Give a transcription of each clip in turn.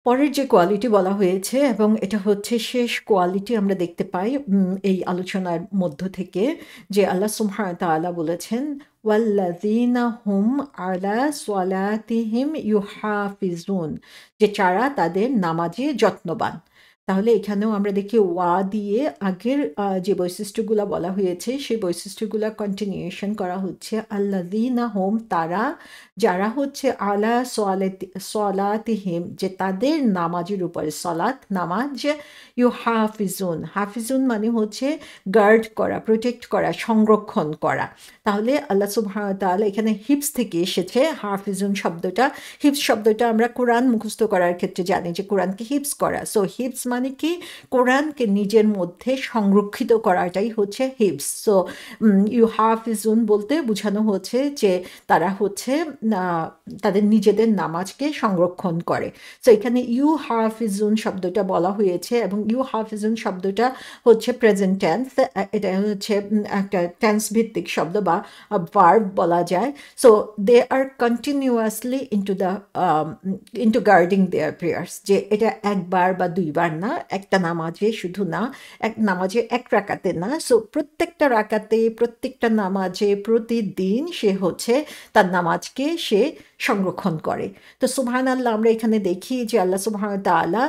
পরের যে কোয়ালিটি বলা হয়েছে এবং এটা হচ্ছে শেষ কোয়ালিটি আমরা দেখতে পাই এই আলোচনার মধ্য থেকে, যে আল্লাহ সুবহানাহু ওয়া তাআলা বলেছেন ওয়াল্লাযীনা হুম আলা সলাতিহিম ইউহাফিজুন, যে যারা তাদের নামাজে যত্নবান। তাহলে এখানেও আমরা দেখি ওয়া দিয়ে আগের যে বৈশিষ্ট্যগুলা বলা হয়েছে সেই বৈশিষ্ট্যগুলা কন্টিনিউশন করা হচ্ছে। আল্লাযীনা হুম তারা, যারা হচ্ছে আলা সলাতিহিম যে তাদের নামাজের উপরে, সলাত নামাজ, হাফিজুন, হাফিজুন মানে হচ্ছে গার্ড করা, প্রোটেক্ট করা, সংরক্ষণ করা। তাহলে আল্লাহ সুবহানাহু ওয়া তাআলা এখানে হিফজ থেকে এসেছে হাফিজুন শব্দটা। হিফজ শব্দটা আমরা কোরআন মুখস্থ করার ক্ষেত্রে জানি যে কোরআনকে হিফজ করা। সো হিফজ মানে কি, কোরআনকে নিজের মধ্যে সংরক্ষিত করাটাই হচ্ছে হিফজ। সো হাফিজুন বলতে বোঝানো হচ্ছে যে তারা হচ্ছে তাদের নিজেদের নামাজকে সংরক্ষণ করে। সো এখানে হাফিজুন শব্দটা বলা হয়েছে এবং হাফিজুন শব্দটা হচ্ছে প্রেজেন্ট টেন্স। এটা হচ্ছে একটা টেন্স ভিত্তিক শব্দ বা ভার্ব বলা যায়। So they are continuously into guarding their prayers, যে এটা একবার বা দুইবার না, একটা নামাজে শুধু না, এক নামাজে এক রাকাতে না। সো প্রত্যেকটা রাকাতে, প্রত্যেকটা নামাজে, প্রতিদিন সে হচ্ছে তার নামাজকে সে সংরক্ষণ করে। তো সুবহানাল্লাহ, আমরা এখানে দেখি যে আল্লাহ সুবহানাহু ওয়া তাআলা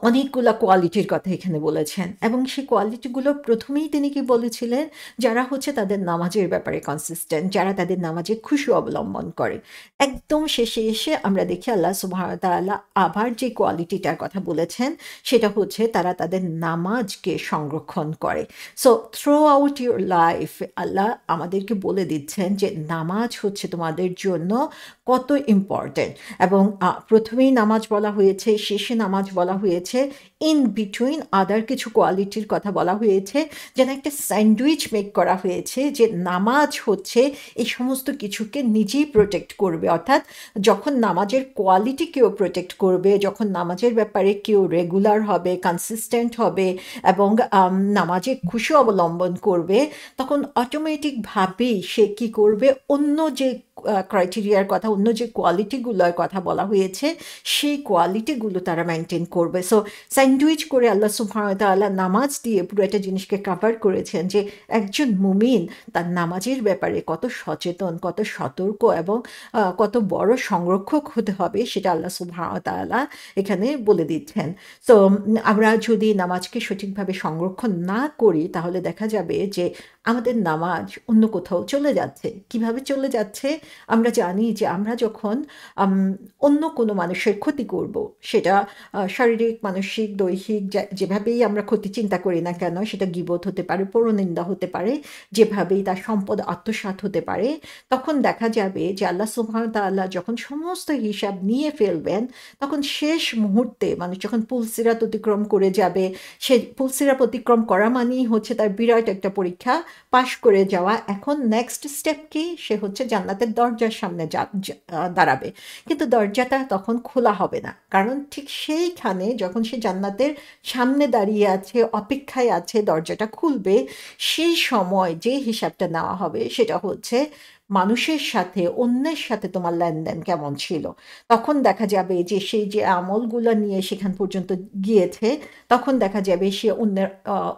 অনেকগুলা কোয়ালিটির কথা এখানে বলেছেন এবং সেই কোয়ালিটিগুলো প্রথমেই তিনি কি বলেছিলেন, যারা হচ্ছে তাদের নামাজের ব্যাপারে কনসিস্টেন্ট, যারা তাদের নামাজে খুশু অবলম্বন করে। একদম শেষে এসে আমরা দেখি আল্লাহ সুবহানাহু ওয়া তাআলা আবার যে কোয়ালিটিটার কথা বলেছেন সেটা হচ্ছে তারা তাদের নামাজকে সংরক্ষণ করে। So throughout your life আল্লাহ আমাদেরকে বলে দিচ্ছেন যে নামাজ হচ্ছে তোমাদের জন্য কত ইম্পর্টেন্ট। এবং প্রথমেই নামাজ বলা হয়েছে, শেষে নামাজ বলা হয়েছে, ইন বিটুইন আদার কিছু কোয়ালিটির কথা বলা হয়েছে, যেন একটা স্যান্ডউইচ মেক করা হয়েছে যে নামাজ হচ্ছে এই সমস্ত কিছুকে নিজেই প্রোটেক্ট করবে। অর্থাৎ যখন নামাজের কোয়ালিটি কেউ প্রোটেক্ট করবে, যখন নামাজের ব্যাপারে কেউ রেগুলার হবে, কনসিস্টেন্ট হবে এবং নামাজে খুশি অবলম্বন করবে, তখন অটোমেটিকভাবেই সে কী করবে, অন্য যে ক্রাইটেরিয়ার কথা, অন্য যে কোয়ালিটিগুলোর কথা বলা হয়েছে সেই কোয়ালিটিগুলো তারা মেনটেন করবে। সো স্যান্ডউইচ করে আল্লাহ সুবহানাহু ওয়া তাআলা নামাজ দিয়ে পুরো একটা জিনিসকে কাভার করেছেন যে একজন মুমিন তার নামাজের ব্যাপারে কত সচেতন, কত সতর্ক এবং কত বড় সংরক্ষক হতে হবে সেটা আল্লাহ সুবহানাহু ওয়া তাআলা এখানে বলে দিচ্ছেন। সো আমরা যদি নামাজকে সঠিকভাবে সংরক্ষণ না করি তাহলে দেখা যাবে যে আমাদের নামাজ অন্য কোথাও চলে যাচ্ছে। কিভাবে চলে যাচ্ছে? আমরা জানি যে আমরা যখন অন্য কোনো মানুষের ক্ষতি করব, সেটা শারীরিক, মানসিক, দৈহিক, যেভাবেই আমরা ক্ষতি চিন্তা করি না কেন, সেটা গীবত হতে পারে, পরনিন্দা হতে পারে, যেভাবেই তার সম্পদ আত্মসাৎ হতে পারে, তখন দেখা যাবে যে আল্লাহ সুবহানাহু ওয়া তাআলা যখন সমস্ত হিসাব নিয়ে ফেলবেন, তখন শেষ মুহূর্তে মানুষ যখন পুলসিরাত অতিক্রম করে যাবে, সে পুলসিরাত অতিক্রম করা মানেই হচ্ছে তার বিরাট একটা পরীক্ষা পাশ করে যাওয়া। এখন নেক্সট স্টেপ কি? সে হচ্ছে জান্নাতের দরজার সামনে দাঁড়াবে, কিন্তু দরজাটা তখন খোলা হবে না, কারণ ঠিক সেইখানে যখন সে জান্নাতের সামনে দাঁড়িয়ে আছে, অপেক্ষায় আছে দরজাটা খুলবে, সেই সময় যে হিসাবটা নেওয়া হবে সেটা হচ্ছে মানুষের সাথে, অন্যের সাথে তোমার লেনদেন কেমন ছিল। তখন দেখা যাবে যে সেই যে আমলগুলো নিয়ে সেখান পর্যন্ত গিয়েছে, তখন দেখা যাবে সে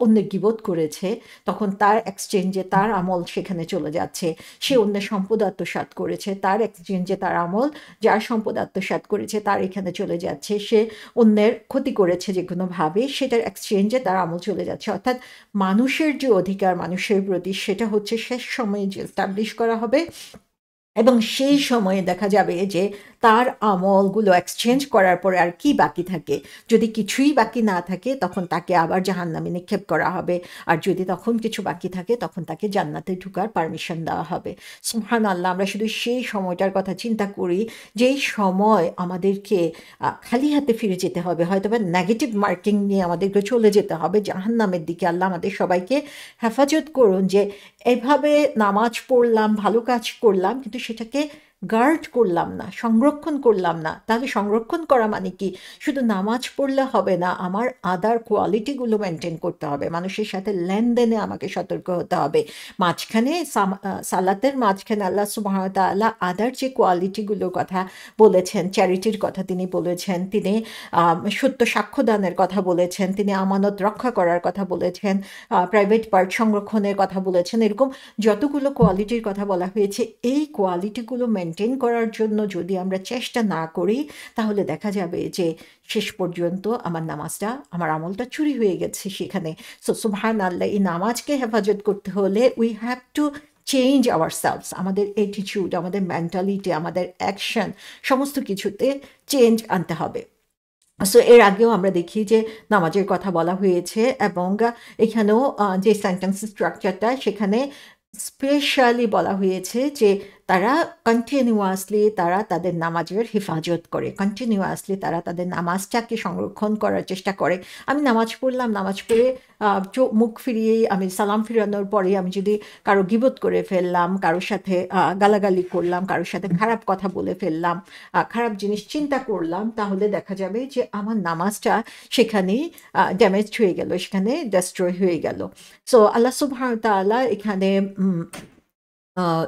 অন্যের গীবত করেছে, তখন তার এক্সচেঞ্জে তার আমল সেখানে চলে যাচ্ছে। সে অন্যের সম্পদ আত্মসাৎ করেছে, তার এক্সচেঞ্জে তার আমল, যার সম্পদ আত্মসাৎ করেছে তার এখানে চলে যাচ্ছে। সে অন্যের ক্ষতি করেছে যে কোনোভাবে, সেটার এক্সচেঞ্জে তার আমল চলে যাচ্ছে। অর্থাৎ মানুষের যে অধিকার মানুষের প্রতি, সেটা হচ্ছে শেষ সময়ে যে এস্টাবলিশ করা হবে এবং সেই সময়ে দেখা যাবে যে তার আমলগুলো এক্সচেঞ্জ করার পরে আর কি বাকি থাকে। যদি কিছুই বাকি না থাকে তখন তাকে আবার জাহান্নামে নিক্ষেপ করা হবে, আর যদি তখন কিছু বাকি থাকে তখন তাকে জান্নাতে ঢোকার পারমিশন দেওয়া হবে। সুবহানাল্লাহ, আমরা শুধু সেই সময়টার কথা চিন্তা করি যেই সময় আমাদেরকে খালি হাতে ফিরে যেতে হবে, হয়তো বা নেগেটিভ মার্কিং নিয়ে আমাদেরকে চলে যেতে হবে জাহান্নামের দিকে। আল্লাহ আমাদের সবাইকে হেফাজত করুন যে এভাবে নামাজ পড়লাম, ভালো কাজ করলাম, কিন্তু সেটাকে গার্ড করলাম না, সংরক্ষণ করলাম না, তাহলে সংরক্ষণ করা মানে কি? শুধু নামাজ পড়লে হবে না, আমার আদার কোয়ালিটিগুলো মেনটেন করতে হবে, মানুষের সাথে লেনদেনে আমাকে সতর্ক হতে হবে। মাঝখানে সালাতের মাঝখানে আল্লাহ সুবহানাহু ওয়া তাআলা আদার যে কোয়ালিটিগুলোর কথা বলেছেন, চ্যারিটির কথা তিনি বলেছেন, তিনি সত্য সাক্ষ্যদানের কথা বলেছেন, তিনি আমানত রক্ষা করার কথা বলেছেন, প্রাইভেট পার্ট সংরক্ষণের কথা বলেছেন, এরকম যতগুলো কোয়ালিটির কথা বলা হয়েছে, এই কোয়ালিটিগুলো মেনটেন করার জন্য যদি আমরা চেষ্টা না করি, তাহলে দেখা যাবে যে শেষ পর্যন্ত আমার নামাজটা, আমার আমলটা চুরি হয়ে গেছে সেখানে। সো সুবহানাল্লাহ, এই নামাজকে হেফাজত করতে হলে we have to change our selves, আমাদের অ্যাটিটিউড, আমাদের মেন্টালিটি, আমাদের অ্যাকশন, সমস্ত কিছুতে চেঞ্জ আনতে হবে। সো এর আগেও আমরা দেখি যে নামাজের কথা বলা হয়েছে, এবং এখানেও যে সেন্টেন্স স্ট্রাকচারটা, সেখানে স্পেশালি বলা হয়েছে যে তারা কন্টিনিউয়াসলি তারা তাদের নামাজের হেফাজত করে, কন্টিনিউয়াসলি তারা তাদের নামাজটাকে সংরক্ষণ করার চেষ্টা করে। আমি নামাজ পড়লাম, নামাজ পড়ে মুখ ফিরিয়েই আমি সালাম ফিরানোর পরে আমি যদি কারো গিবত করে ফেললাম, কারোর সাথে গালাগালি করলাম, কারোর সাথে খারাপ কথা বলে ফেললাম, খারাপ জিনিস চিন্তা করলাম, তাহলে দেখা যাবে যে আমার নামাজটা সেখানেই ড্যামেজ হয়ে গেল, সেখানে ডেস্ট্রয় হয়ে গেল। সো আল্লাহ সুবহানাহু ওয়া তাআলা এখানে আহ,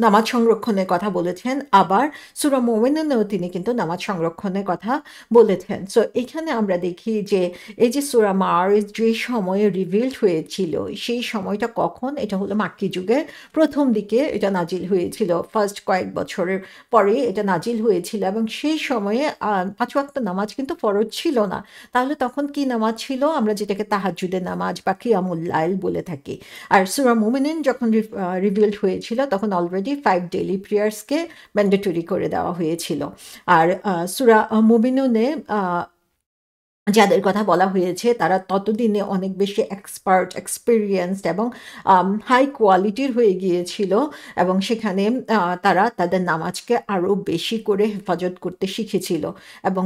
নামাজ সংরক্ষণের কথা বলেছেন, আবার সূরা মুমিনুনেও তিনি কিন্তু নামাজ সংরক্ষণের কথা বলেছেন। সো এখানে আমরা দেখি যে এই যে সূরা মারিজ যে সময়ে রিভিলড হয়েছিল, সেই সময়টা কখন? এটা হলো মাক্কি যুগের প্রথম দিকে এটা নাজিল হয়েছিল, ফার্স্ট কয়েক বছরের পরে এটা নাজিল হয়েছিল, এবং সেই সময়ে 5 ওয়াক্ত নামাজ কিন্তু ফরজ ছিল না। তাহলে তখন কি নামাজ ছিল? আমরা যেটাকে তাহাজ্জুদের নামাজ বা কিয়ামুল লাইল বলে থাকি। আর সূরা মুমিনুন যখন রিভিলড হয়েছিল, তখন অলরেডি 5 ডেইলি প্রেয়ার্সকে ম্যান্ডেটরি করে দেওয়া হয়েছিল। আর সূরা মুমিনুনে যাদের কথা বলা হয়েছে তারা ততদিনে অনেক বেশি এক্সপার্ট, এক্সপিরিয়েন্সড এবং হাই কোয়ালিটির হয়ে গিয়েছিল, এবং সেখানে তারা তাদের নামাজকে আরও বেশি করে হেফাজত করতে শিখেছিল। এবং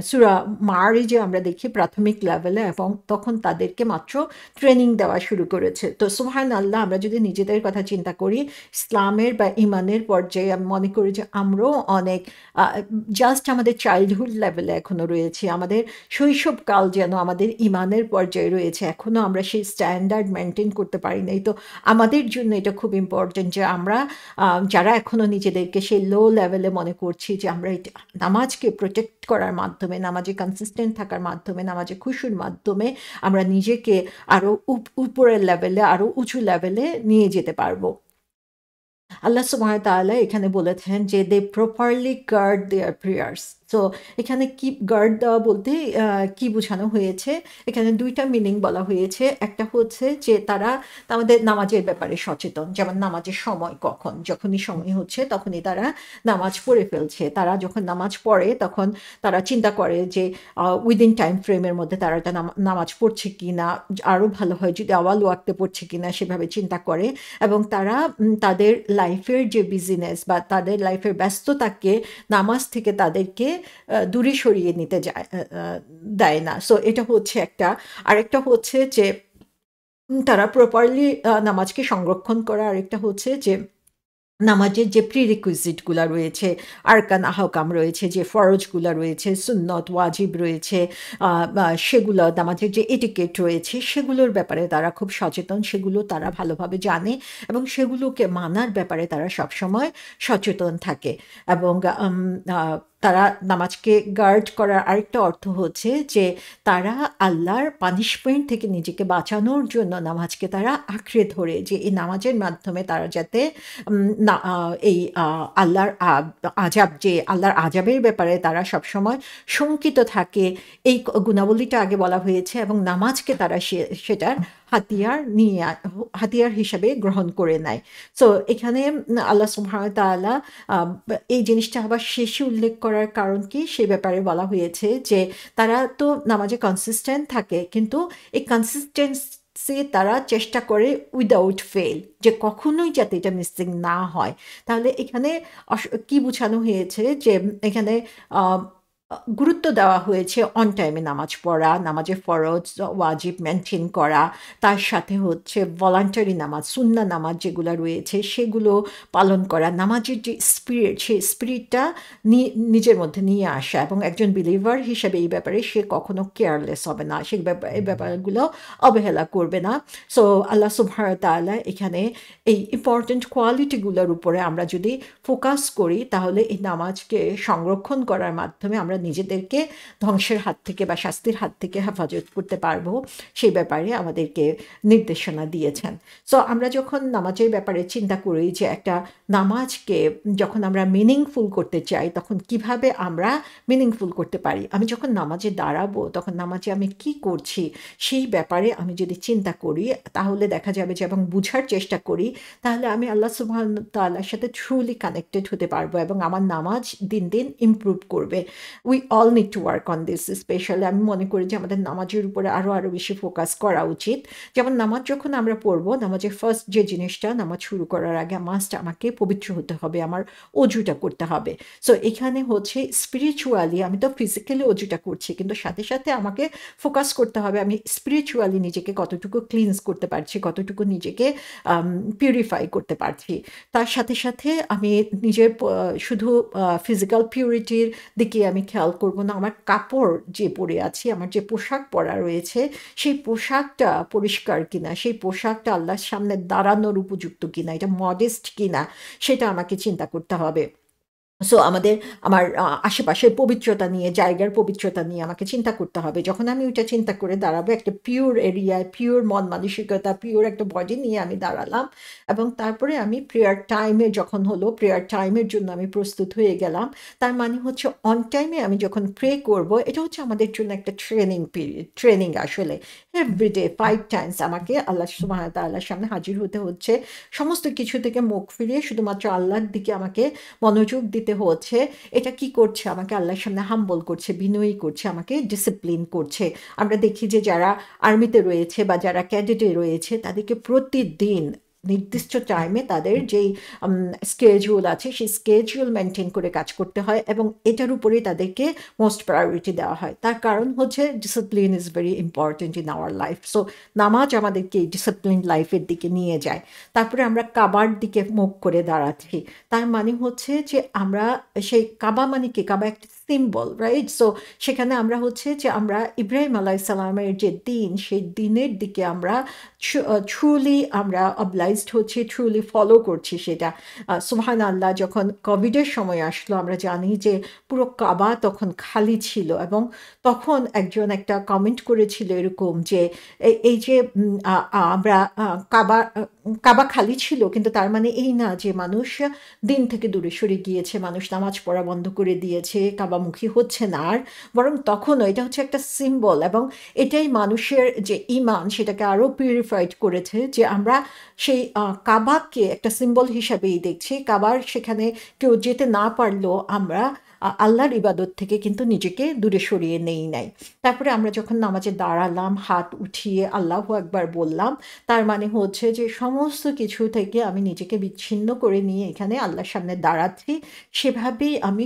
সূরা মারিজে আমরা দেখি প্রাথমিক লেভেলে, এবং তখন তাদেরকে মাত্র ট্রেনিং দেওয়া শুরু করেছে। তো সুবহানাল্লাহ, আমরা যদি নিজেদের কথা চিন্তা করি, ইসলামের বা ইমানের পর্যায়ে আমি মনে করি যে আমরাও অনেক জাস্ট আমাদের চাইল্ডহুড লেভেলে এখনও রয়েছি, আমাদের শৈশবকাল যেন আমাদের ইমানের পর্যায়ে রয়েছে, এখনও আমরা সেই স্ট্যান্ডার্ড মেনটেন করতে পারি নাই। তো আমাদের জন্য এটা খুব ইম্পর্টেন্ট যে আমরা যারা এখনও নিজেদেরকে সেই লো লেভেলে মনে করছি, যে আমরা নামাজকে প্রোটেক্ট করার মাধ্যমে, নামাজে কনসিস্টেন্ট থাকার মাধ্যমে, নামাজে খুশুর মাধ্যমে আমরা নিজেকে আরও উপরের লেভেলে, আরও উঁচু লেভেলে নিয়ে যেতে পারবো। আল্লাহ সুবহানাহু ওয়া তাআলা এখানে বলেছেন যে দে প্রপারলি গার্ড দেয়ার প্রেয়ার্স। সো এখানে কি গার্ড দেওয়া বলতে কি বোঝানো হয়েছে? এখানে দুইটা মিনিং বলা হয়েছে। একটা হচ্ছে যে তারা আমাদের নামাজের ব্যাপারে সচেতন, যেমন নামাজের সময় কখন, যখনই সময় হচ্ছে তখনই তারা নামাজ পড়ে ফেলছে। তারা যখন নামাজ পড়ে তখন তারা চিন্তা করে যে উইদিন টাইম ফ্রেমের মধ্যে তারা এটা নামাজ পড়ছে কি না, আরও ভালো হয় যদি আওয়াল ওয়াক্তে পড়ছে কি না, সেভাবে চিন্তা করে। এবং তারা তাদের লাইফের যে বিজিনেস বা তাদের লাইফের ব্যস্ততাকে নামাজ থেকে তাদেরকে দূরে সরিয়ে নিতে দেয় না। সো এটা হচ্ছে একটা। আরেকটা হচ্ছে যে তারা প্রপারলি নামাজকে সংরক্ষণ করা। আরেকটা হচ্ছে যে নামাজের যে প্রিরিকুইজিটগুলো রয়েছে, আরকান আহকাম রয়েছে, যে ফরজগুলো রয়েছে, সুন্নত ওয়াজিব রয়েছে, সেগুলো নামাজের যে এটিকেট রয়েছে, সেগুলোর ব্যাপারে তারা খুব সচেতন, সেগুলো তারা ভালোভাবে জানে, এবং সেগুলোকে মানার ব্যাপারে তারা সবসময় সচেতন থাকে। এবং তারা নামাজকে গার্ড করার আরেকটা অর্থ হচ্ছে যে তারা আল্লাহর পানিশমেন্ট থেকে নিজেকে বাঁচানোর জন্য নামাজকে তারা আঁকড়ে ধরে, যে এই নামাজের মাধ্যমে তারা যাতে না এই আল্লাহর আজাব, যে আল্লাহর আজাবের ব্যাপারে তারা সবসময় শঙ্কিত থাকে, এই গুণাবলীটা আগে বলা হয়েছে, এবং নামাজকে তারা সেটার হাতিয়ার হিসাবে গ্রহণ করে নেয়। সো এখানে আল্লাহ সুবহানাহু ওয়া তাআলা এই জিনিসটা আবার শেষে উল্লেখ করার কারণ কি, সে ব্যাপারে বলা হয়েছে যে তারা তো নামাজে কনসিস্টেন্ট থাকে, কিন্তু এই কনসিস্টেন্সি তারা চেষ্টা করে উইদাউট ফেল, যে কখনোই যাতে এটা মিসিং না হয়। তাহলে এখানে কি বোঝানো হয়েছে, যে এখানে গুরুত্ব দেওয়া হয়েছে অন টাইমে নামাজ পড়া, নামাজের ফরজ, ওয়াজিব মেইনটেইন করা। তার সাথে হচ্ছে ভলান্টারি নামাজ, সুন্নাহ নামাজ যেগুলা রয়েছে সেগুলো পালন করা। নামাজের যে স্পিরিট, সেই স্পিরিটটা নিজের মধ্যে নিয়ে আসা, এবং একজন বিলিভার হিসেবে এই ব্যাপারে সে কখনো কেয়ারলেস হবে না, এই ব্যাপারগুলো অবহেলা করবে না। সো আল্লাহ সুবহানাহু ওয়া তাআলা এখানে এই ইম্পর্ট্যান্ট কোয়ালিটিগুলোর উপরে আমরা যদি ফোকাস করি, তাহলে এই নামাজকে সংরক্ষণ করার মাধ্যমে আমরা নিজেদেরকে ধ্বংসের হাত থেকে বা শাস্তির হাত থেকে হেফাজত করতে পারবো, সেই ব্যাপারে আমাদেরকে নির্দেশনা দিয়েছেন। সো আমরা যখন নামাজের ব্যাপারে চিন্তা করি যে একটা নামাজকে যখন আমরা মিনিংফুল করতে চাই, তখন কিভাবে আমরা মিনিংফুল করতে পারি। আমি যখন নামাজে দাঁড়াবো, তখন নামাজে আমি কি করছি সেই ব্যাপারে আমি যদি চিন্তা করি, তাহলে দেখা যাবে যে, এবং বুঝার চেষ্টা করি, তাহলে আমি আল্লাহ সুবহানাহু ওয়া তাআলার সাথে ট্রুলি কানেক্টেড হতে পারবো, এবং আমার নামাজ দিন দিন ইমপ্রুভ করবে। We all need to work on this. Specially আমি মনে করি যে আমাদের নামাজের উপরে আরও বেশি ফোকাস করা উচিত। যেমন নামাজ যখন আমরা পড়বো, নামাজের ফার্স্ট যে জিনিসটা, নামাজ শুরু করার আগে আমাকে পবিত্র হতে হবে, আমার অজুটা করতে হবে। সো এখানে হচ্ছে স্পিরিচুয়ালি, আমি তো ফিজিক্যালি অজুটা করছি, কিন্তু সাথে সাথে আমাকে ফোকাস করতে হবে আমি স্পিরিচুয়ালি নিজেকে কতটুকু ক্লিনস করতে পারছি, কতটুকু নিজেকে পিউরিফাই করতে পারছি। তার সাথে সাথে আমি নিজের শুধু ফিজিক্যাল পিউরিটির দিকে আমি খেয়াল করব না, আমার কাপড় যে পরে আছি, আমার যে পোশাক পরা রয়েছে, সেই পোশাকটা পরিষ্কার কিনা, সেই পোশাকটা আল্লাহর সামনে দাঁড়ানোর উপযুক্ত কিনা, এটা মডেস্ট কিনা, সেটা আমাকে চিন্তা করতে হবে। সো আমার আশেপাশের পবিত্রতা নিয়ে, জায়গার পবিত্রতা নিয়ে আমাকে চিন্তা করতে হবে। যখন আমি ওইটা চিন্তা করে দাঁড়াবো, একটা পিওর এরিয়ায়, পিওর মন মানসিকতা, পিওর একটা বডি নিয়ে আমি দাঁড়ালাম, এবং তারপরে আমি প্রেয়ার টাইমে যখন হলো, প্রেয়ার টাইমের জন্য আমি প্রস্তুত হয়ে গেলাম। তার মানে হচ্ছে অন টাইমে আমি যখন প্রে করব, এটা হচ্ছে আমাদের জন্য একটা ট্রেনিং পিরিয়ড, ট্রেনিং আসলে। এভরিডে 5 টাইমস আমাকে আল্লাহ সুবহানাহু ওয়া তাআলার সামনে হাজির হতে হচ্ছে। সমস্ত কিছু থেকে মুখ ফিরিয়ে শুধুমাত্র আল্লাহর দিকে আমাকে মনোযোগ দিতে হচ্ছে। এটা কি করছে? আমাকে আল্লাহর সামনে হাম্বল করছে, বিনয়ী করছে, আমাকে ডিসিপ্লিন করছে। আমরা দেখি যে যারা আর্মিতে রয়েছে বা যারা ক্যাডেটে রয়েছে, তাদেরকে প্রতিদিন নির্দিষ্ট টাইমে তাদের যেই স্কেডিউল আছে, সেই স্কেডিউল মেনটেন করে কাজ করতে হয়, এবং এটার উপরেই তাদেরকে মোস্ট প্রায়োরিটি দেওয়া হয়। তার কারণ হচ্ছে discipline is very important in our life. So নামাজ আমাদেরকে এই ডিসিপ্লিন লাইফের দিকে নিয়ে যায়। তারপরে আমরা কাবার দিকে মুখ করে দাঁড়াচ্ছি, তার মানে হচ্ছে যে আমরা সেই কাবা, মানে কি, কাবা একটা সিম্বল, রাইট? সো সেখানে আমরা হচ্ছে যে আমরা ইব্রাহিম আলাইসাল্লামের যে দিন, সেই দিনের দিকে আমরা ট্রুলি আমরা অবলাইজড হচ্ছি, ট্রুলি ফলো করছি সেটা। সুবহানাল্লাহ, যখন কোভিডের সময় আসলো, আমরা জানি যে পুরো কাবা তখন খালি ছিল, এবং তখন একজন একটা কমেন্ট করেছিল এরকম যে এই যে আমরা কাবা খালি ছিল, কিন্তু তার মানে এই না যে মানুষ দিন থেকে দূরে সরে গিয়েছে, মানুষ নামাজ পড়া বন্ধ করে দিয়েছে, কাবামুখী হচ্ছে না আর, বরং তখনও এটা হচ্ছে একটা সিম্বল, এবং এটাই মানুষের যে ঈমান সেটাকে আরও পিউরিফাইড করেছে, যে আমরা সেই কাবাকে একটা সিম্বল হিসাবেই দেখছি। কাবার সেখানে কেউ যেতে না পারলেও আমরা আল্লাহর ইবাদত থেকে কিন্তু নিজেকে দূরে সরিয়ে নেই নাই। তারপরে আমরা যখন নামাজে দাঁড়ালাম, হাত উঠিয়ে আল্লাহু আকবার বললাম, তার মানে হচ্ছে যে সমস্ত কিছু থেকে আমি নিজেকে বিচ্ছিন্ন করে নিয়ে এখানে আল্লাহর সামনে দাঁড়াচ্ছি। সেভাবেই আমি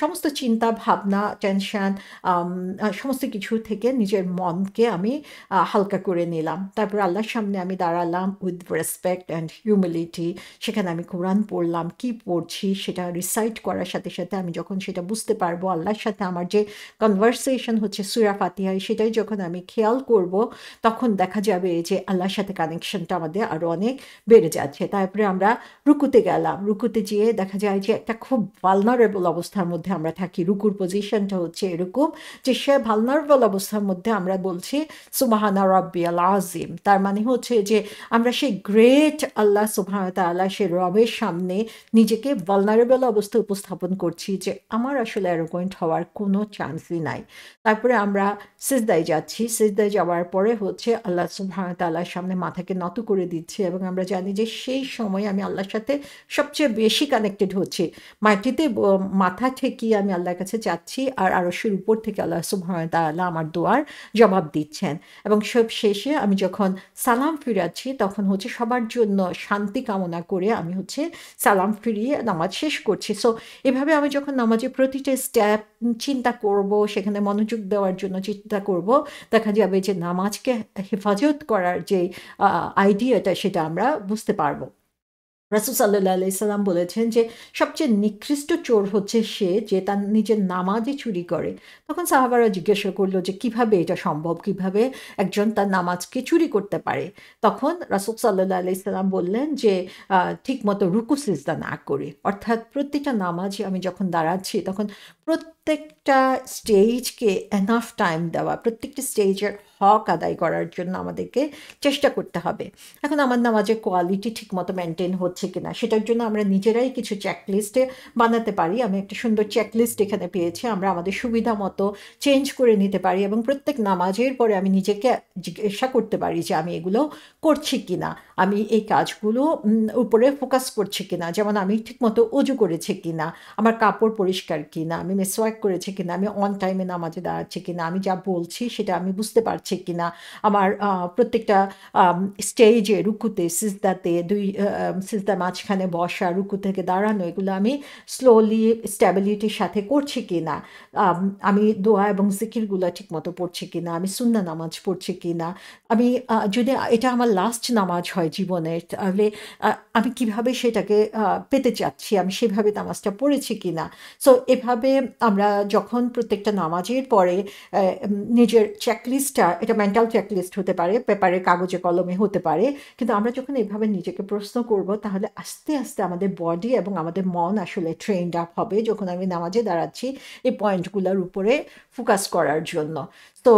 সমস্ত চিন্তা ভাবনা, টেনশন, সমস্ত কিছু থেকে নিজের মনকে আমি হালকা করে নিলাম। তারপর আল্লাহর সামনে আমি দাঁড়ালাম উইথ রেসপেক্ট অ্যান্ড হিউমিলিটি। সেখানে আমি কোরআন পড়লাম, কি পড়ছি সেটা রিসাইট করার সাথে সাথে আমি যখন সেটা বুঝতে পারবো, আল্লাহর সাথে আমার যে কনভারসেশন হচ্ছে সূরা ফাতিহায়, সেটাই যখন আমি খেয়াল করব, তখন দেখা যাবে যে আল্লাহর সাথে কানেকশনটা আমাদের আরও অনেক বেড়ে যাচ্ছে। তারপরে আমরা রুকুতে গেলাম, রুকুতে যেয়ে দেখা যায় যে একটা খুব ভালনারেবল অবস্থার মধ্যে আমরা থাকি। রুকুর পজিশনটা হচ্ছে এরকম যে সে ভালনারেবল অবস্থার মধ্যে আমরা বলছি সুবহানা রাব্বিয়াল আযীম। তার মানে হচ্ছে যে আমরা সেই গ্রেট আল্লাহ সুবহানাহু ওয়া তাআলা, সে রবের সামনে নিজেকে ভালনারেবল অবস্থায় উপস্থাপন করছি, যে আমার আসলে অ্যারোগেন্ট হওয়ার কোনো চান্সই নাই। তারপরে আমরা সিজদায় যাচ্ছি, সিজদায় যাওয়ার পরে হচ্ছে আল্লাহ সুবহানাহু ওয়া তাআলার সামনে মাথাকে নত করে দিচ্ছি, এবং আমরা জানি যে সেই সময় আমি আল্লাহর সাথে সবচেয়ে বেশি কানেক্টেড হচ্ছি। মাটিতে মাথা ঠেকিয়ে আমি আল্লাহর কাছে যাচ্ছি, আর আরশের উপর থেকে আল্লাহ সুবহানাহু ওয়া তাআলা আমার দোয়ার জবাব দিচ্ছেন। এবং সব শেষে আমি যখন সালাম ফিরাচ্ছি, তখন হচ্ছে সবার জন্য শান্তি কামনা করে আমি হচ্ছে সালাম ফিরিয়ে নামাজ শেষ করছি। সো এভাবে এভাবে আমি যখন নামাজের প্রতিটা স্টেপ চিন্তা করব, সেখানে মনোযোগ দেওয়ার জন্য চিন্তা করব, দেখা যাবে যে নামাজকে হেফাজত করার যে আইডিয়াটা সেটা আমরা বুঝতে পারবো। রাসূল সাল্লাল্লাহু আলাইহি সাল্লাম বলেছেন যে সবচেয়ে নিকৃষ্ট চোর হচ্ছে সে যে তার নিজের নামাজে চুরি করে। তখন সাহাবারা জিজ্ঞাসা করলো যে কিভাবে এটা সম্ভব, কিভাবে একজন তার নামাজকে চুরি করতে পারে? তখন রাসূল সাল্লাল্লাহু আলাইহি সাল্লাম বললেন যে ঠিক মতো রুকু সিজদা না করে, অর্থাৎ প্রতিটা নামাজে আমি যখন দাঁড়াচ্ছি তখন প্রত্যেকটা স্টেজকে এনাফ টাইম দেওয়া, প্রত্যেকটা স্টেজের হক আদায় করার জন্য আমাদেরকে চেষ্টা করতে হবে। এখন আমার নামাজের কোয়ালিটি ঠিকমতো মেনটেন হচ্ছে কিনা সেটার জন্য আমরা নিজেরাই কিছু চেকলিস্টে বানাতে পারি। আমি একটা সুন্দর চেকলিস্ট এখানে পেয়েছি, আমরা আমাদের সুবিধা মতো চেঞ্জ করে নিতে পারি এবং প্রত্যেক নামাজের পরে আমি নিজেকে জিজ্ঞাসা করতে পারি যে আমি এগুলো করছি কিনা, আমি এই কাজগুলো উপরে ফোকাস করছি কিনা। যেমন আমি ঠিকমতো অজু করেছি কিনা, আমার কাপড় পরিষ্কার কিনা, আমি মেসওয়াক করেছি কিনা, আমি অন টাইমে নামাজে দাঁড়াচ্ছি কিনা, আমি যা বলছি সেটা আমি বুঝতে পারছি কিনা, আমার প্রত্যেকটা স্টেজে, রুকুতে, সিজদাতে, সিজদার মাঝখানে বসা, রুকু থেকে দাঁড়ানো, এগুলো আমি স্লোলি স্ট্যাবিলিটির সাথে করছি কিনা, আমি দোয়া এবং জিকিরগুলো ঠিকমতো পড়ছি কিনা, আমি সুন্নাহ নামাজ পড়ছি কিনা, আমি যদি এটা আমার লাস্ট নামাজ হয় জীবনের, তাহলে আমি কিভাবে সেটাকে পেতে চাচ্ছি, আমি সেভাবে নামাজটা পড়েছি কিনা। সো এভাবে আমরা যখন প্রত্যেকটা নামাজের পরে নিজের চেকলিস্টটা, এটা মেন্টাল চেকলিস্ট হতে পারে, পেপারে কাগজে কলমে হতে পারে, কিন্তু আমরা যখন এভাবে নিজেকে প্রশ্ন করব তাহলে আস্তে আস্তে আমাদের বডি এবং আমাদের মন আসলে ট্রেন্ড আপ হবে যখন আমি নামাজে দাঁড়াচ্ছি এই পয়েন্টগুলোর উপরে ফোকাস করার জন্য। তো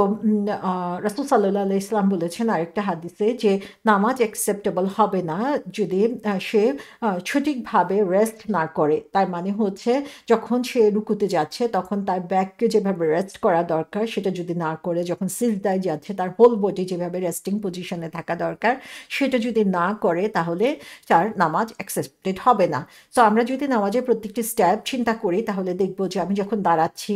রাসূল সাল্লাল্লাহু আলাইহি ওয়াসাল্লাম বলেছেন আরেকটা হাদিসে যে নামাজ অ্যাকসেপ্টেবল হবে না যদি সে সঠিকভাবে রেস্ট না করে। তার মানে হচ্ছে যখন সে রুকুতে যাচ্ছে তখন তার ব্যাককে যেভাবে রেস্ট করা দরকার সেটা যদি না করে, যখন সিজদায় যাচ্ছে তার হোল বডি যেভাবে রেস্টিং পজিশনে থাকা দরকার সেটা যদি না করে তাহলে তার নামাজ অ্যাকসেপ্টেড হবে না। সো আমরা যদি নামাজের প্রত্যেকটি স্টেপ চিন্তা করি তাহলে দেখব যে আমি যখন দাঁড়াচ্ছি,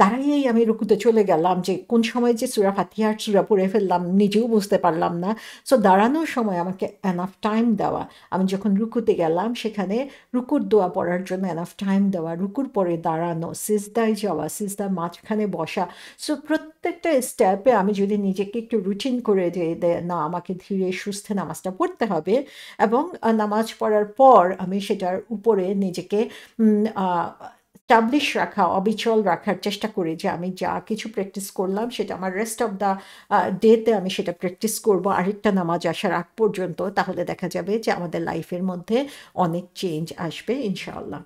দাঁড়াইয়েই আমি রুকুতে চলে গেলাম, যে কোন সময় যে সূরা ফাতিহার সূরা পড়ে ফেললাম নিজেও বুঝতে পারলাম না। সো দাঁড়ানোর সময় আমাকে এনাফ টাইম দেওয়া, আমি যখন রুকুতে গেলাম সেখানে রুকুর দোয়া পড়ার জন্য এনাফ টাইম দেওয়া, রুকুর পরে দাঁড়ানো, সিজদায় যাওয়া, সিজদার মাঝখানে বসা। সো প্রত্যেকটা স্টেপে আমি যদি নিজেকে একটু রুটিন করে যে না আমাকে ধীরে সুস্থে নামাজটা পড়তে হবে, এবং নামাজ পড়ার পর আমি সেটার উপরে নিজেকে স্টাবলিশ রাখা, অবিচল রাখার চেষ্টা করি যে আমি যা কিছু প্র্যাকটিস করলাম সেটা আমার রেস্ট অফ দ্য ডেতে আমি সেটা প্র্যাকটিস করব আরেকটা নামাজ আসার আগ পর্যন্ত, তাহলে দেখা যাবে যে আমাদের লাইফের মধ্যে অনেক চেঞ্জ আসবে ইনশাআল্লাহ।